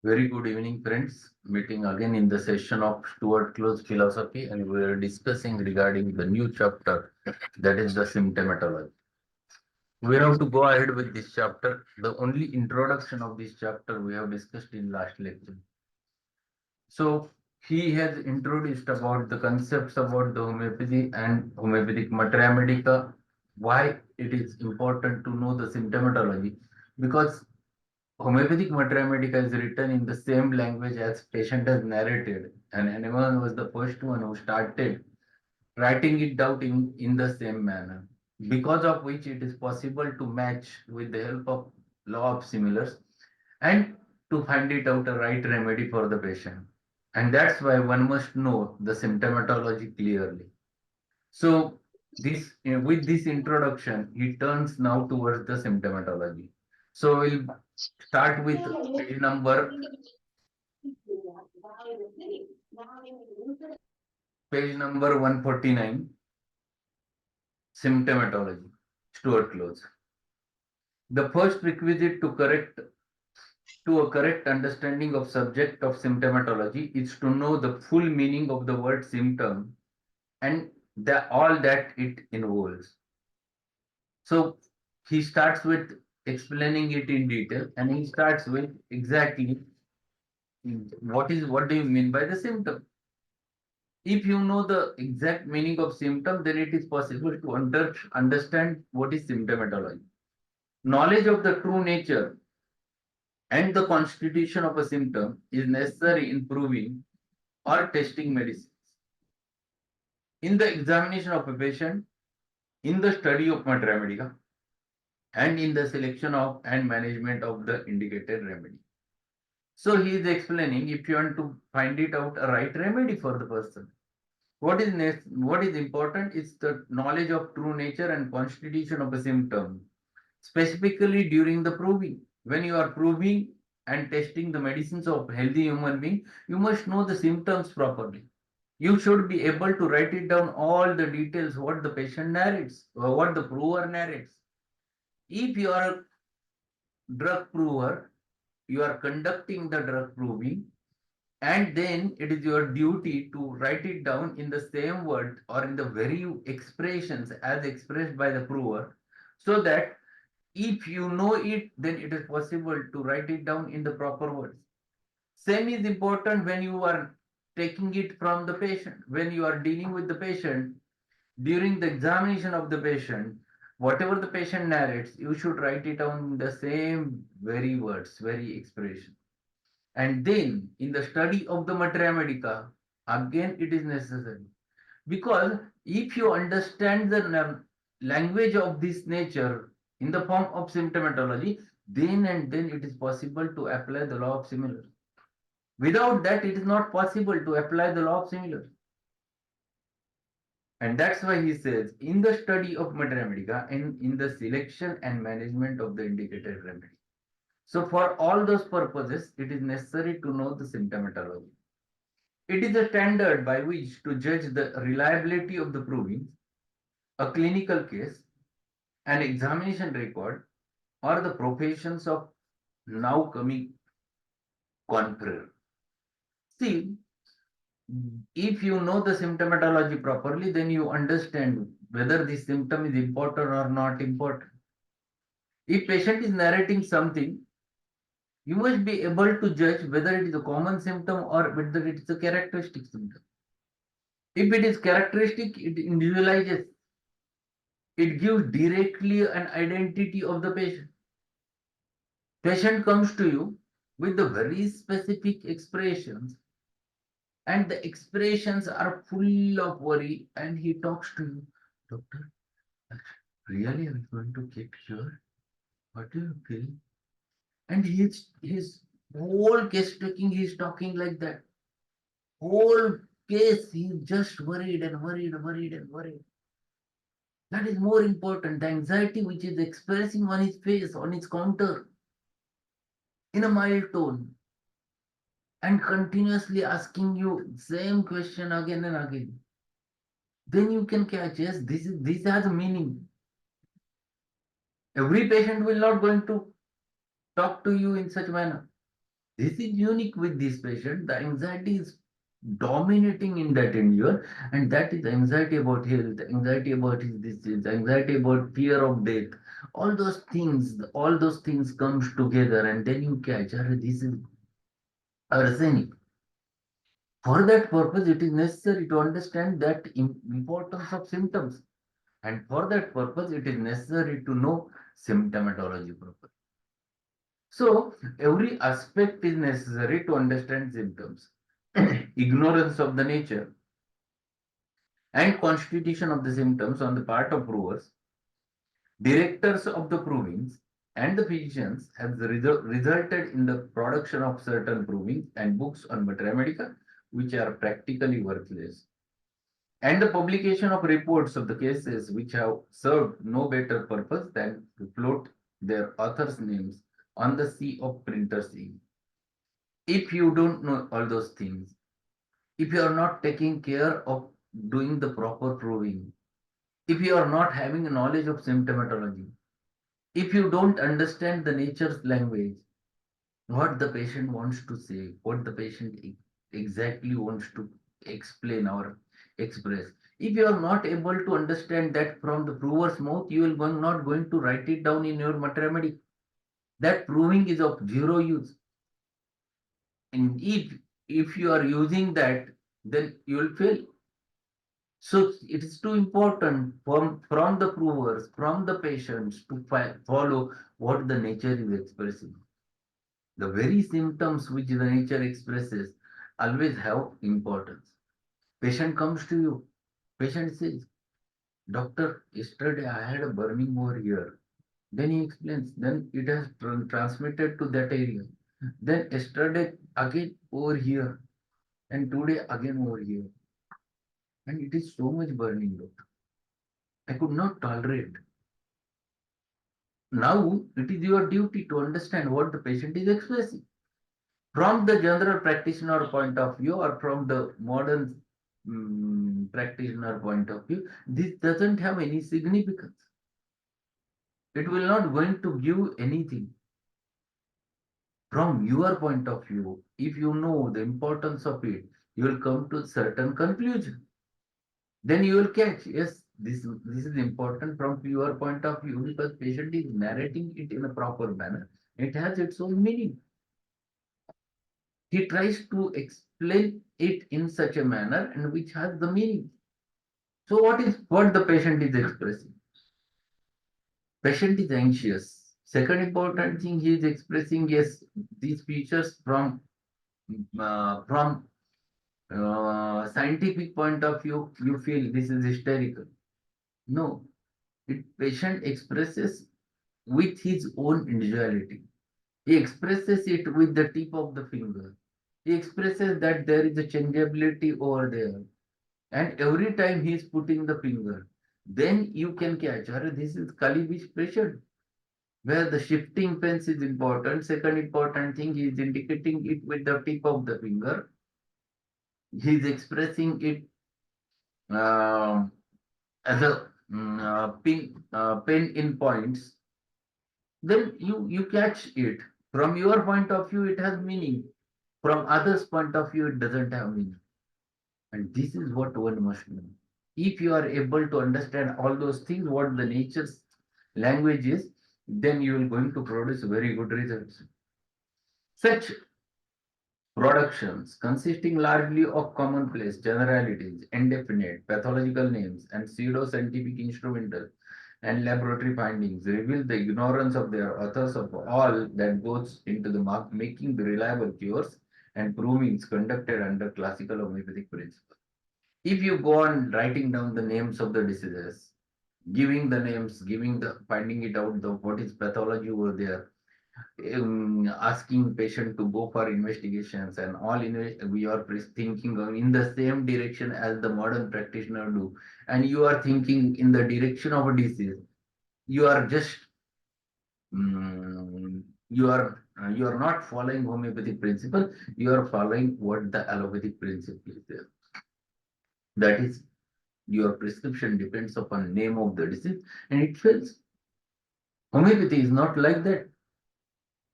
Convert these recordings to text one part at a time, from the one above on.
Very good evening, friends. Meeting again in the session of Stuart Close Philosophy, and we are discussing regarding the new chapter that is the symptomatology. We have to go ahead with this chapter. The only introduction of this chapter we have discussed in last lecture. So he has introduced about the concepts about the homeopathy and homeopathic materia medica, why it is important to know the symptomatology, because homeopathic materia medica is written in the same language as patient has narrated, and anyone was the first one who started writing it down in the same manner, because of which it is possible to match with the help of law of similars and to find it out a right remedy for the patient. And that's why one must know the symptomatology clearly. So this with this introduction, he turns now towards the symptomatology. So we'll start with page number 149, symptomatology, Stuart Close. The first requisite to a correct understanding of subject of symptomatology is to know the full meaning of the word symptom and all that it involves. So he starts with explaining it in detail, and he starts with exactly what do you mean by the symptom. If you know the exact meaning of symptom, then it is possible to understand what is symptomatology. Knowledge of the true nature and the constitution of a symptom is necessary in proving or testing medicines. In the examination of a patient, in the study of materia medica, and in the selection of and management of the indicated remedy. So he is explaining if you want to find it out a right remedy for the person. What is important is the knowledge of true nature and constitution of a symptom, specifically during the proving. When you are proving and testing the medicines of healthy human being, you must know the symptoms properly. You should be able to write it down all the details what the patient narrates or what the prover narrates. If you are a drug prover, you are conducting the drug proving, and then it is your duty to write it down in the same word or in the very expressions as expressed by the prover, so that if you know it, then it is possible to write it down in the proper words. Same is important when you are taking it from the patient, when you are dealing with the patient during the examination of the patient. Whatever the patient narrates, you should write it down in the same very words, very expression. And then in the study of the materia medica, again it is necessary. Because if you understand the language of this nature in the form of symptomatology, then and then it is possible to apply the law of similars. Without that, it is not possible to apply the law of similars. And that's why he says, in the study of materia medica and in the selection and management of the indicated remedy. So for all those purposes, it is necessary to know the symptomatology. It is a standard by which to judge the reliability of the proving, a clinical case, an examination record, or the professions of now coming conferer. See, if you know the symptomatology properly, then you understand whether this symptom is important or not important. If patient is narrating something, you must be able to judge whether it is a common symptom or whether it is a characteristic symptom. If it is characteristic, it individualizes. It gives directly an identity of the patient. Patient comes to you with the very specific expressions, and the expressions are full of worry, and he talks to you, doctor, really are you going to get cured? What do you feel? And his whole case taking, he's talking like that. Whole case, he's just worried and worried, worried and worried. That is more important. The anxiety which is expressing on his face, on his counter, in a mild tone, and continuously asking you same question again and again. Then you can catch, yes, this has a meaning. Every patient will not going to talk to you in such manner. This is unique with this patient. The anxiety is dominating in that individual, and that is anxiety about health, anxiety about his disease, anxiety about fear of death. All those things comes together, and then you catch, this is arsenic. For that purpose, it is necessary to understand that importance of symptoms. And for that purpose, it is necessary to know symptomatology properly. So, every aspect is necessary to understand symptoms. Ignorance of the nature and constitution of the symptoms on the part of provers, directors of the provings, and the physicians has resulted in the production of certain provings and books on materia medica, which are practically worthless, and the publication of reports of the cases which have served no better purpose than to float their authors' names on the sea of printers' ink. If you don't know all those things, if you are not taking care of doing the proper proving, if you are not having a knowledge of symptomatology, if you don't understand the nature's language, what the patient wants to say, what the patient exactly wants to explain or express. If you are not able to understand that from the prover's mouth, you will not going to write it down in your mathematics. That proving is of zero use. And if you are using that, then you will fail. So it is too important from the provers, from the patients to follow what the nature is expressing. The very symptoms which the nature expresses always have importance. Patient comes to you. Patient says, Doctor, yesterday I had a burning over here. Then he explains, then it has transmitted to that area. Then yesterday again over here, and today again over here. And it is so much burning, doctor. I could not tolerate. Now it is your duty to understand what the patient is expressing. From the general practitioner point of view or from the modern practitioner point of view, this doesn't have any significance. It will not going to give anything. From your point of view, if you know the importance of it, you will come to certain conclusion. Then you will catch, yes, this is important from your point of view because patient is narrating it in a proper manner. It has its own meaning. He tries to explain it in such a manner and which has the meaning. So what the patient is expressing? Patient is anxious. Second important thing he is expressing, yes, these features from scientific point of view, you feel this is hysterical. No, patient expresses with his own individuality. He expresses it with the tip of the finger. He expresses that there is a changeability over there. And every time he is putting the finger, then you can catch, this is Kalibi's pressure, where the shifting fence is important. Second important thing, he is indicating it with the tip of the finger. He is expressing it as a pen in points. Then you catch it. From your point of view, it has meaning. From others' point of view, it doesn't have meaning. And this is what one must know. If you are able to understand all those things, what the nature's language is, then you will going to produce very good results. Such productions consisting largely of commonplace generalities, indefinite, pathological names, and pseudo-scientific instrumental and laboratory findings reveal the ignorance of their authors of all that goes into the making the reliable cures and provings conducted under classical homeopathic principles. If you go on writing down the names of the diseases, giving the names, finding it out, what is pathology over there, asking patient to go for investigations and all we are thinking in the same direction as the modern practitioner do, and you are thinking in the direction of a disease, you are just you are not following homeopathic principle, you are following what the allopathic principle is there. That is, your prescription depends upon name of the disease and it fails. Homeopathy is not like that.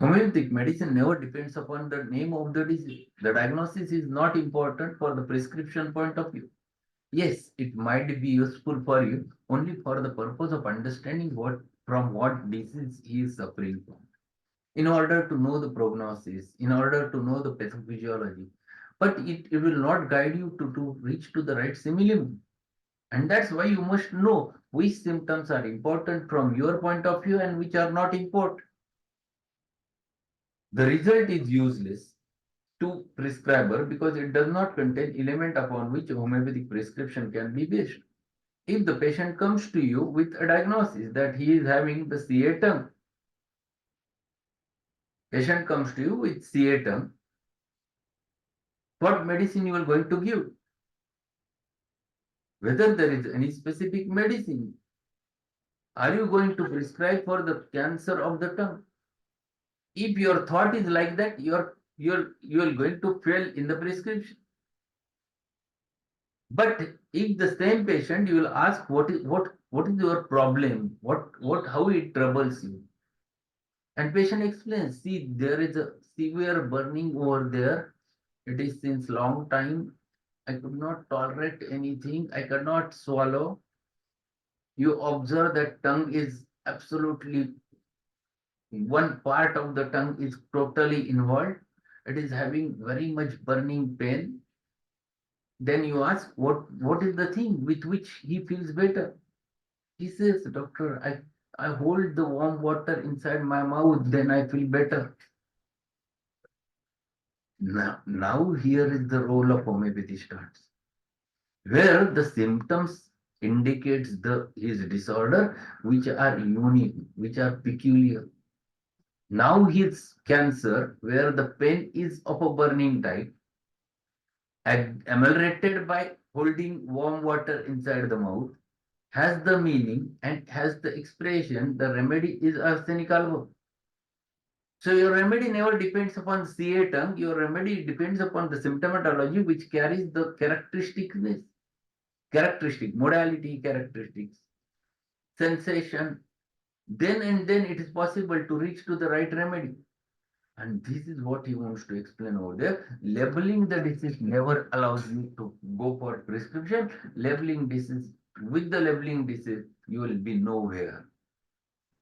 Homeopathic medicine never depends upon the name of the disease. The diagnosis is not important for the prescription point of view. Yes, it might be useful for you only for the purpose of understanding what disease he is suffering from. In order to know the prognosis, in order to know the pathophysiology, but it will not guide you to reach to the right similitude. And that's why you must know which symptoms are important from your point of view and which are not important. The result is useless to prescriber because it does not contain element upon which homeopathic prescription can be based. If the patient comes to you with a diagnosis that he is having the CA tongue, patient comes to you with CA tongue, what medicine you are going to give? Whether there is any specific medicine, are you going to prescribe for the cancer of the tongue? If your thought is like that, you're going to fail in the prescription. But if the same patient, you will ask what is your problem, what how it troubles you, and patient explains, see, there is a severe burning over there. It is since long time. I could not tolerate anything. I cannot swallow. You observe that tongue is absolutely one part of the tongue is totally involved. It is having very much burning pain. Then you ask what is the thing with which he feels better. He says, doctor, I hold the warm water inside my mouth, then I feel better. Now here is the role of homeopathy starts, where the symptoms indicates his disorder, which are unique, which are peculiar. Now his cancer, where the pain is of a burning type, ameliorated by holding warm water inside the mouth, has the meaning and has the expression, the remedy is arsenic alcohol. So your remedy never depends upon CA tongue, your remedy depends upon the symptomatology which carries the modality characteristics, sensation. Then and then it is possible to reach to the right remedy. And this is what he wants to explain over there. Labeling the disease never allows you to go for prescription. Labeling disease, with the labeling disease, you will be nowhere.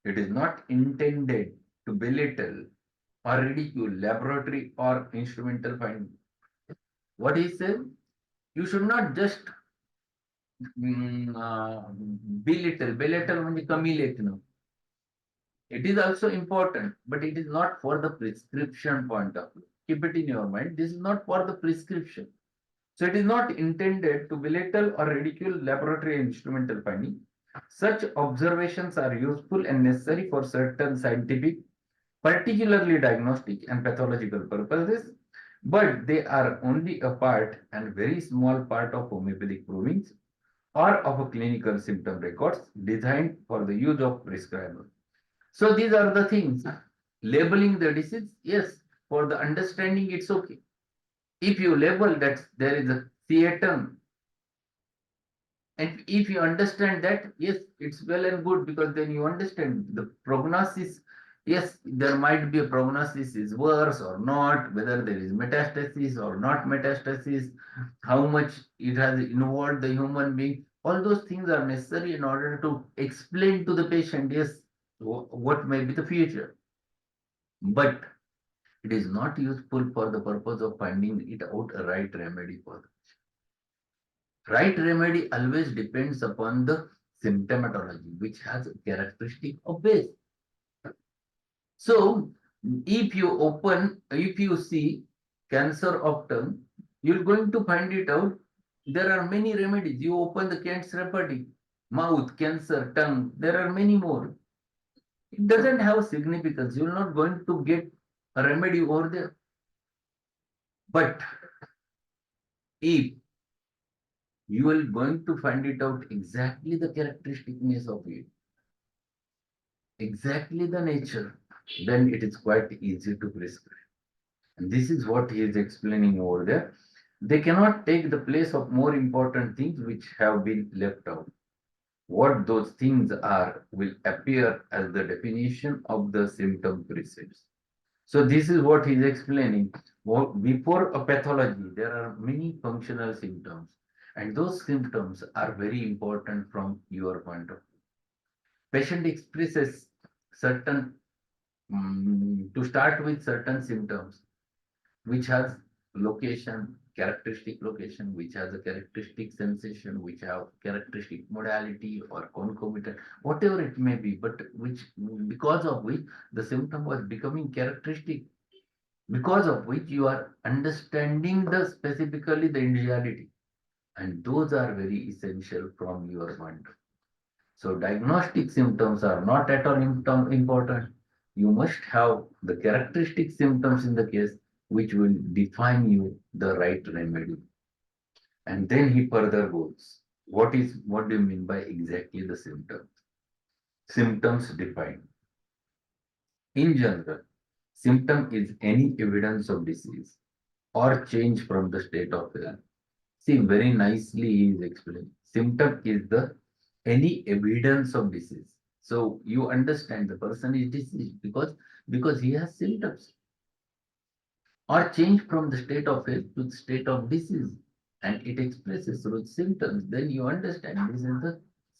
It is not intended to belittle or ridicule laboratory or instrumental finding. What he said, you should not just belittle म्हणजे कमी लेखन. It is also important, but it is not for the prescription point of view. Keep it in your mind. This is not for the prescription. So it is not intended to belittle or ridicule laboratory and instrumental finding. Such observations are useful and necessary for certain scientific, particularly diagnostic and pathological purposes, but they are only a part and very small part of homeopathic provings or of a clinical symptom records designed for the use of prescriber. So these are the things. Labeling the disease, yes, for the understanding it's okay. If you label that there is a CA term, and if you understand that, yes, it's well and good because then you understand the prognosis. Yes, there might be a prognosis is worse or not, whether there is metastasis or not metastasis, how much it has involved the human being. All those things are necessary in order to explain to the patient, yes, what may be the future. But it is not useful for the purpose of finding it out a right remedy for them. Right remedy always depends upon the symptomatology, which has a characteristic of base. So, if you see cancer of tongue, you're going to find it out. There are many remedies. You open the cancer remedy, mouth, cancer, tongue. There are many more. It doesn't have significance. You're not going to get a remedy over there. But if you are going to find it out exactly the characteristicness of it, exactly the nature, then it is quite easy to prescribe. And this is what he is explaining over there. They cannot take the place of more important things which have been left out. What those things are will appear as the definition of the symptom precepts. So this is what he's explaining. Before a pathology, there are many functional symptoms, and those symptoms are very important from your point of view. Patient expresses certain, to start with certain symptoms, which has location, characteristic location, which has a characteristic sensation, which have characteristic modality or concomitant, whatever it may be, but which, because of which the symptom was becoming characteristic, because of which you are understanding the specifically the individuality, and those are very essential from your point. So diagnostic symptoms are not at all important. You must have the characteristic symptoms in the case which will define you the right remedy. And then he further goes. What do you mean by exactly the symptoms? Symptoms defined. In general, symptom is any evidence of disease or change from the state of health. See, very nicely he is explaining. Symptom is the any evidence of disease. So you understand the person is diseased because he has symptoms or change from the state of health to the state of disease, and it expresses through symptoms. Then you understand this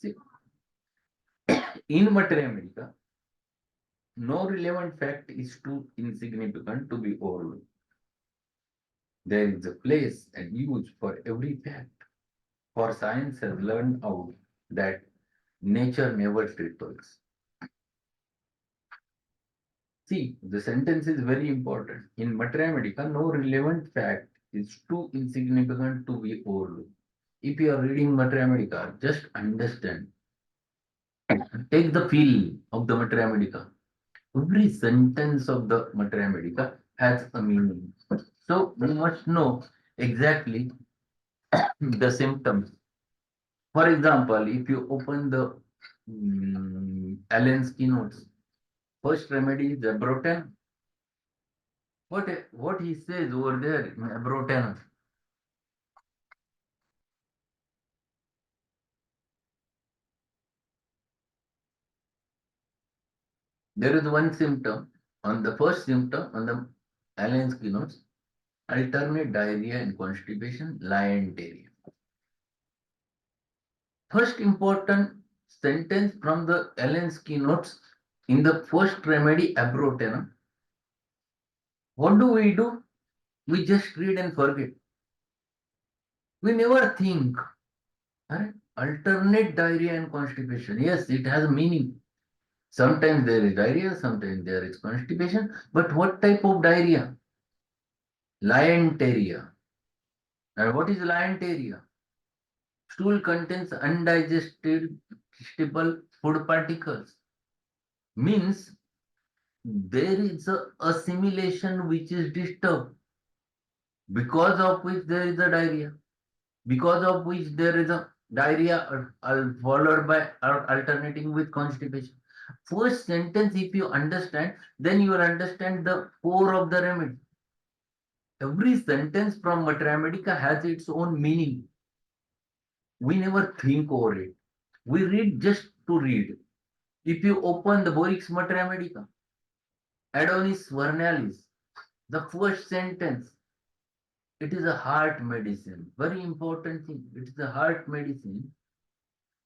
is the in materia medica. No relevant fact is too insignificant to be overlooked. There is a place and use for every fact. For science has learned out that nature never triples. See, the sentence is very important. In materia medica, no relevant fact is too insignificant to be overlooked. If you are reading materia medica, just understand. Take the feel of the materia medica. Every sentence of the materia medica has a meaning. So you must know exactly the symptoms. For example, if you open the Allen's keynotes, first remedy is Abroten. What he says over there in Abroten? There is one symptom on the first symptom on the Allen's keynotes, alternate diarrhea and constipation, lyenteria. First important sentence from the Allen's keynotes in the first remedy Abroten. What do? We just read and forget. We never think. Right? Alternate diarrhea and constipation. Yes, it has a meaning. Sometimes there is diarrhea, sometimes there is constipation. But what type of diarrhea? Lyenteria. And what is lyenteria? Stool contains undigested food particles. Means there is a assimilation which is disturbed, because of which there is a diarrhea, because of which there is a diarrhea followed by alternating with constipation. First sentence, if you understand, then you will understand the core of the remedy. Every sentence from Materia Medica has its own meaning. We never think over it. We read just to read. If you open the Borix Materia Medica, Adonis vernalis, the first sentence, it is a heart medicine. Very important thing. It is a heart medicine,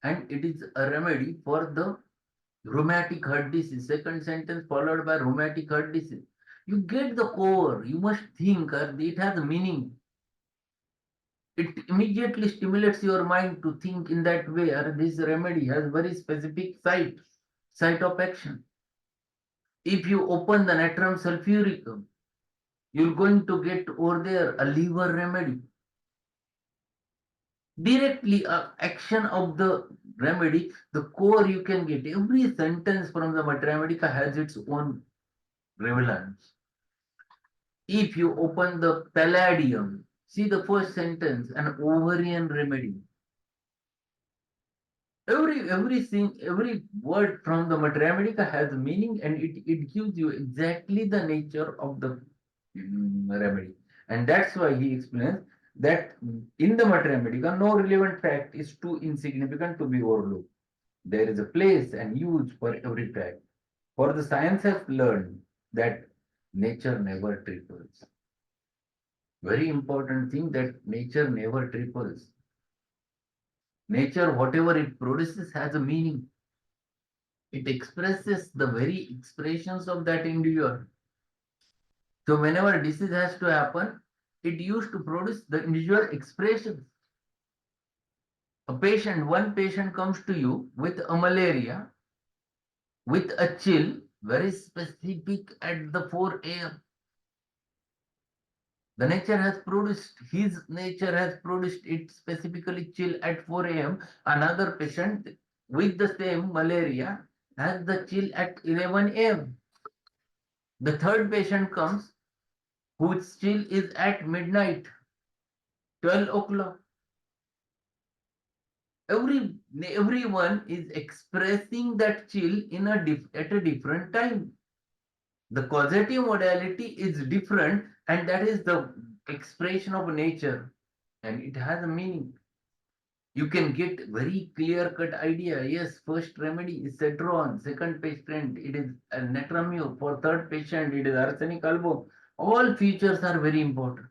and it is a remedy for the rheumatic heart disease. Second sentence followed by rheumatic heart disease. You get the core. You must think. It has a meaning. It immediately stimulates your mind to think in that way. This remedy has very specific site of action. If you open the natrum sulfuricum, you're going to get over there a liver remedy. Directly action of the remedy, the core you can get. Every sentence from the Materia Medica has its own relevance. If you open the Palladium, see the first sentence, an ovarian remedy. Every word from the Materia Medica has a meaning, and it gives you exactly the nature of the remedy. And that's why he explains that in the Materia Medica, no relevant fact is too insignificant to be overlooked. There is a place and use for every fact. For the science has learned that nature never triples. Very important thing that nature never triples. Nature, whatever it produces, has a meaning. It expresses the very expressions of that individual. So whenever disease has to happen, it used to produce the individual expressions. One patient comes to you with a malaria, with a chill, very specific at the 4 a.m. His nature has produced it specifically chill at 4 a.m. Another patient with the same malaria has the chill at 11 a.m. The third patient comes whose chill is at midnight, 12 o'clock. Everyone is expressing that chill at a different time. The causative modality is different, and that is the expression of nature, and it has a meaning. You can get very clear cut idea. Yes, first remedy is cedron, second patient it is natramine, for third patient it is arsenic album. All features are very important.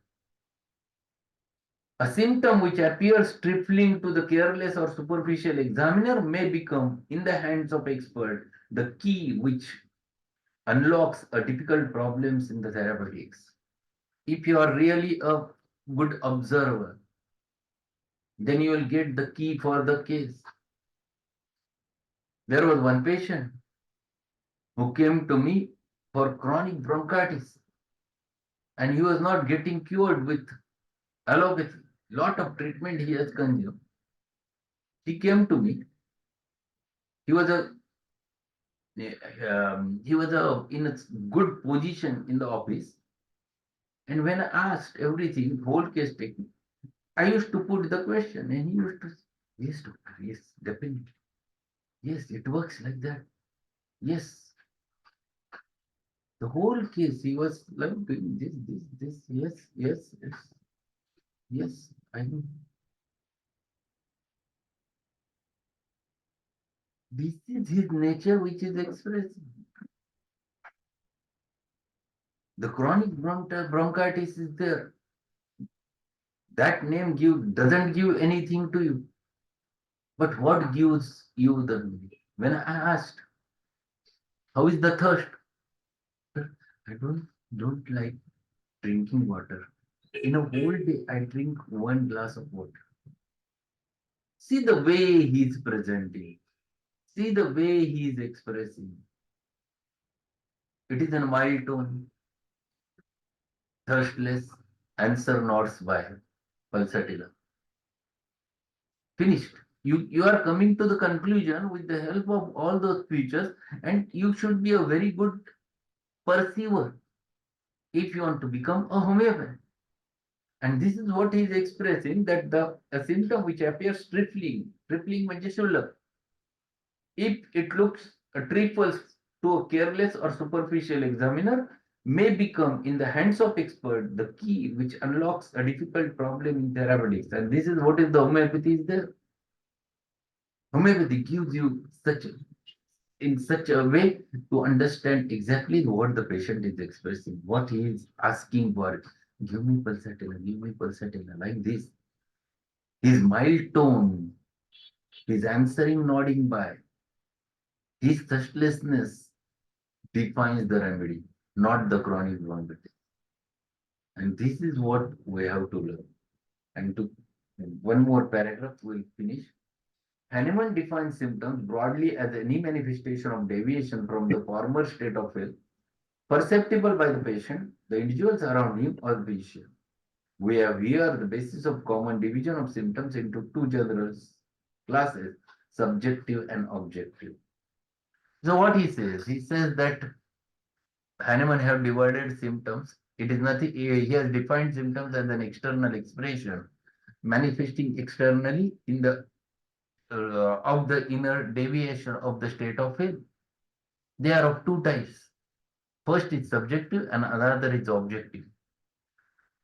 A symptom which appears trifling to the careless or superficial examiner may become, in the hands of expert, the key which unlocks a difficult problems in the therapeutics. If you are really a good observer, then you will get the key for the case. There was one patient who came to me for chronic bronchitis, and he was not getting cured with allopathy. Lot of treatment he has consumed. He came to me. He was a in a good position in the office. And when I asked everything, whole case technique, I used to put the question, and he used to say, yes, doctor, yes, definitely. Yes, it works like that. Yes. The whole case, he was like doing this, yes, yes, yes, yes, I know. This is his nature which is expressing. The chronic bronchitis is there. That name doesn't give anything to you. But what gives you the meaning? When I asked, how is the thirst? I don't like drinking water. In a whole day, I drink 1 glass of water. See the way he's presenting. See the way he's expressing. It is in a mild tone, thirstless, answer nods by pulsatilla. Finished. You are coming to the conclusion with the help of all those features, and you should be a very good perceiver if you want to become a homeopath. And this is what he is expressing, that a symptom which appears trifling means शुल्लक. If it looks trifles to a careless or superficial examiner, may become in the hands of expert the key which unlocks a difficult problem in therapeutics. And this is what is the homeopathy is there. Homeopathy gives you in such a way to understand exactly what the patient is expressing, what he is asking for. Give me pulsatilla, like this. His mild tone, his answering nodding by, his thirstlessness defines the remedy, not the chronic bronchitis. And this is what we have to learn. And to one more paragraph, we'll finish. Hahnemann defines symptoms broadly as any manifestation of deviation from the former state of health, perceptible by the patient, the individuals around him, or the physician. We have here the basis of common division of symptoms into two general classes, subjective and objective. So what he says that Hahnemann have divided symptoms. It is nothing, he has defined symptoms as an external expression, manifesting externally in the of the inner deviation of the state of health. They are of two types. First is subjective and another is objective.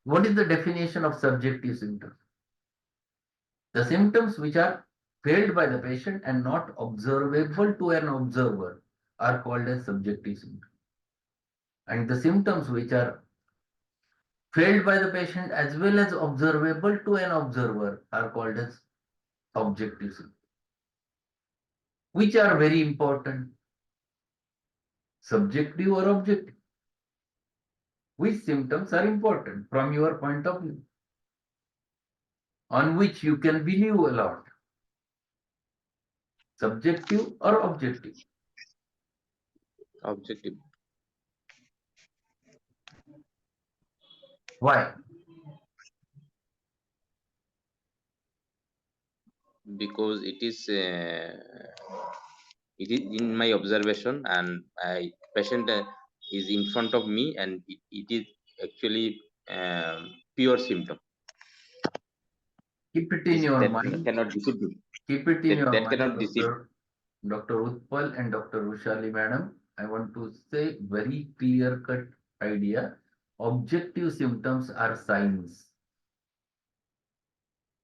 What is the definition of subjective symptom? The symptoms which are felt by the patient and not observable to an observer are called as subjective symptoms. And the symptoms which are felt by the patient as well as observable to an observer are called as objective symptoms, which are very important, subjective or objective. Which symptoms are important from your point of view, on which you can believe a lot, subjective or objective? Objective. Why? Because it is in my observation, and patient is in front of me, and it is actually pure symptom. Keep it in your That mind. cannot deceive me. Keep it in your That mind, cannot deceive. Dr. Utpal and Dr. Rushali madam. I want to say very clear-cut idea. Objective symptoms are signs.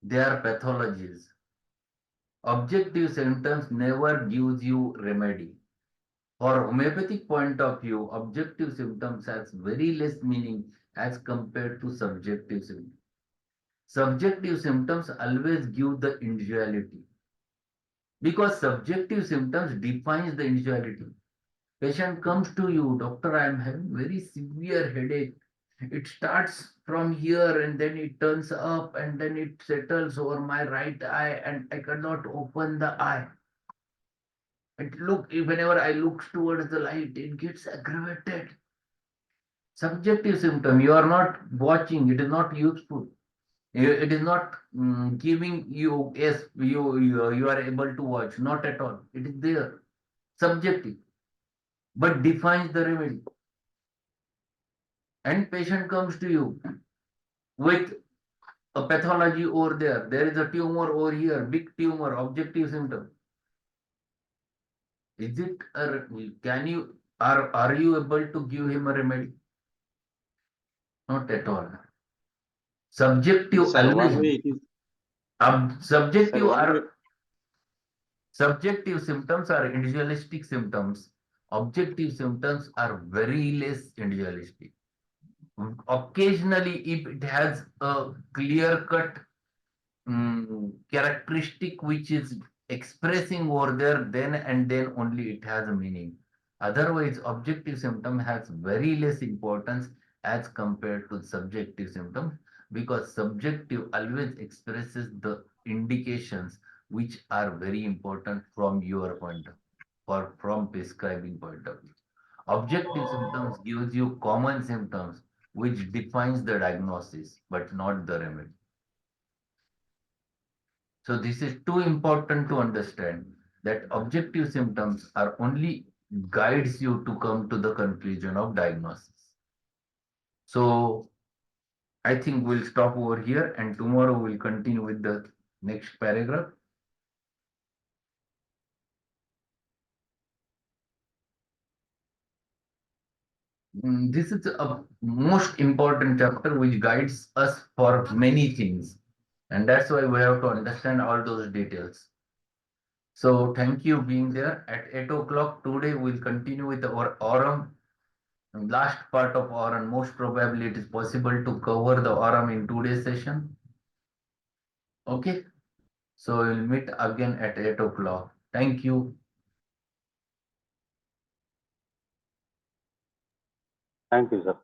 They are pathologies. Objective symptoms never gives you remedy. For homeopathic point of view, objective symptoms has very less meaning as compared to subjective symptoms. Subjective symptoms always give the individuality because subjective symptoms defines the individuality. Patient comes to you, doctor, I am having very severe headache. It starts from here and then it turns up and then it settles over my right eye and I cannot open the eye. Whenever I look towards the light, it gets aggravated. Subjective symptom, you are not watching, it is not useful. It is not giving you, yes, you are able to watch, not at all. It is there, subjective, but defines the remedy. And patient comes to you with a pathology over there. There is a tumor over here, big tumor, objective symptom. Is it can you are you able to give him a remedy? Not at all. Subjective Sir, one always. way it is. Sir, Subjective one way. are subjective symptoms are individualistic symptoms. Objective symptoms are very less individualistic. Occasionally, if it has a clear-cut characteristic which is expressing over there, then and then only it has a meaning. Otherwise, objective symptom has very less importance as compared to subjective symptom because subjective always expresses the indications which are very important from your point of or from prescribing point of view. Objective symptoms gives you common symptoms which defines the diagnosis but not the remedy. So this is too important to understand that objective symptoms are only guides you to come to the conclusion of diagnosis. So I think we'll stop over here and tomorrow we'll continue with the next paragraph. This is a most important chapter which guides us for many things. And that's why we have to understand all those details. So thank you being there. At 8 o'clock today, we'll continue with our aurum. Last part of aurum. Most probably it is possible to cover the aurum in today's session. Okay. So we'll meet again at 8 o'clock. Thank you. Thank you, sir.